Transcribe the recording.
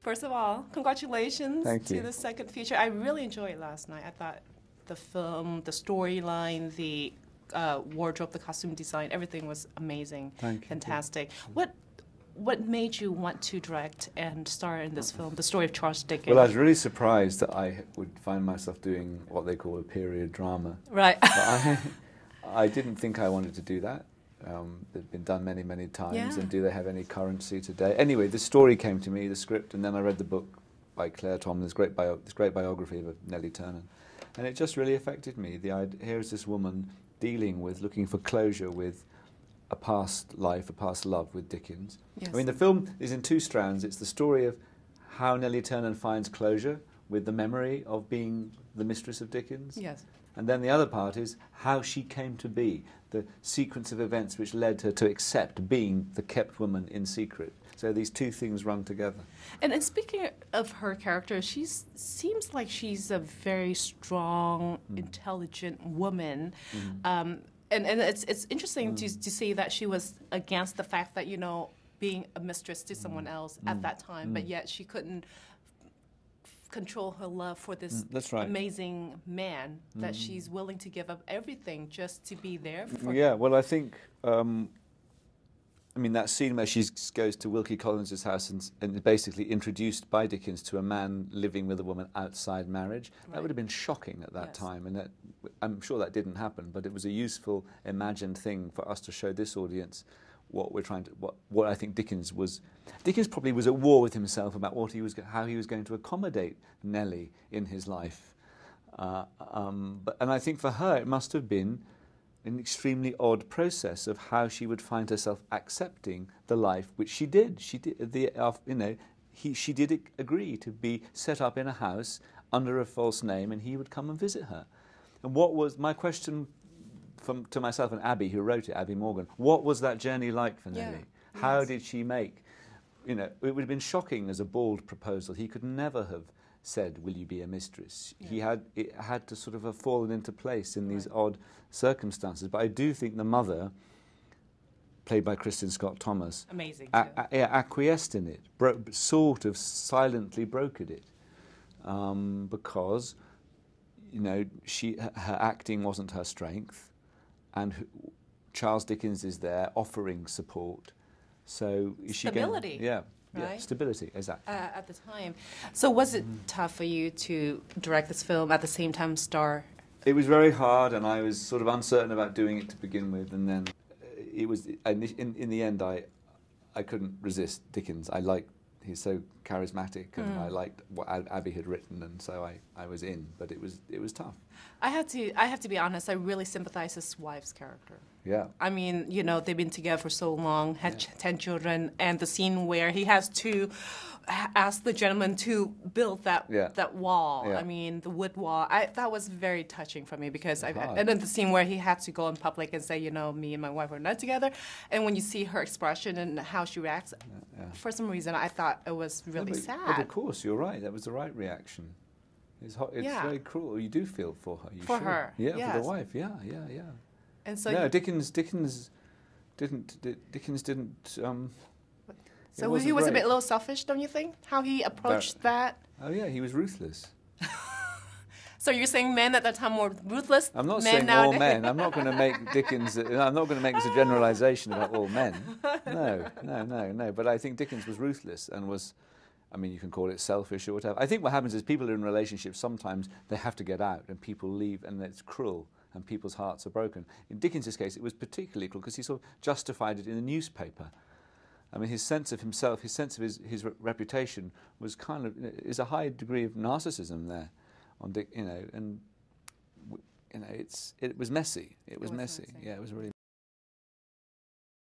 First of all, congratulations to the second feature. I really enjoyed it last night. I thought the film, the storyline, the wardrobe, the costume design, everything was amazing. Fantastic. What made you want to direct and star in this film, the story of Charles Dickens? Well, I was really surprised that I would find myself doing what they call a period drama. Right. But I didn't think I wanted to do that. They've been done many, many times, and do they have any currency today? Anyway, the story came to me, the script, and then I read the book by Claire Tomlin, this great biography of Nellie Turner, and it just really affected me. Here's this woman dealing with, looking for closure with a past life, a past love with Dickens. Yes. I mean, the film is in two strands. It's the story of how Nellie Turner finds closure with the memory of being the mistress of Dickens. Yes. And then the other part is how she came to be, the sequence of events which led her to accept being the kept woman in secret. So these two things run together. And speaking of her character, she seems like she's a very strong, intelligent woman. And it's interesting to see that she was against the fact that, you know, being a mistress to someone else at that time, but yet she couldn't control her love for this amazing man, that she's willing to give up everything just to be there for him. Yeah, well, I think, I mean, that scene where she goes to Wilkie Collins's house and is basically introduced by Dickens to a man living with a woman outside marriage, that would have been shocking at that time, and I'm sure that didn't happen, but it was a useful, imagined thing for us to show this audience what we're trying to, what I think Dickens probably was at war with himself about how he was going to accommodate Nellie in his life. And I think for her it must have been an extremely odd process of how she would find herself accepting the life which she did. She did agree to be set up in a house under a false name, and he would come and visit her. And what was my question to myself and Abby, who wrote it, Abby Morgan, what was that journey like for Nellie? How did she make, you know, it would have been shocking as a bald proposal. He could never have said, will you be a mistress? It had to sort of have fallen into place in these odd circumstances. But I do think the mother, played by Kristin Scott Thomas, amazing, acquiesced in it, sort of silently brokered it, because, you know, her acting wasn't her strength, and Charles Dickens is there offering support. So is stability. She right? Stability, exactly. At the time. So was it tough for you to direct this film at the same time star? It was very hard, and I was sort of uncertain about doing it to begin with, and then it was, in the end, I couldn't resist Dickens. He's so charismatic, and I liked what Abby had written, and so I was in. But it was tough. I have to be honest. I really sympathize with his wife's character. Yeah. I mean, you know, they've been together for so long, had 10 children, and the scene where he has to ask the gentleman to build that wall. Yeah. I mean, the wood wall. That was very touching for me, because and then the scene where he had to go in public and say, you know, me and my wife are not together, and when you see her expression and how she reacts, for some reason I thought it was really sad. But of course, you're right. That was the right reaction. It's very cruel. You do feel for her. For her. Yeah, yes. for the wife. Yeah. And so no, Dickens didn't. So he was a little selfish, don't you think? How he approached that? Oh yeah, he was ruthless. So you're saying men at that time were ruthless? I'm not saying all men. I'm not going to make Dickens. I'm not going to make this a generalisation about all men. No. But I think Dickens was ruthless and was. I mean, you can call it selfish or whatever. I think what happens is people are in relationships. Sometimes they have to get out, and people leave, and it's cruel, and people's hearts are broken. In Dickens's case, it was particularly cruel because he sort of justified it in the newspaper. I mean, his sense of himself, his sense of his reputation was kind of, is a high degree of narcissism there, on Dick, you know, and you know, it was messy. It was messy. Yeah, it was really.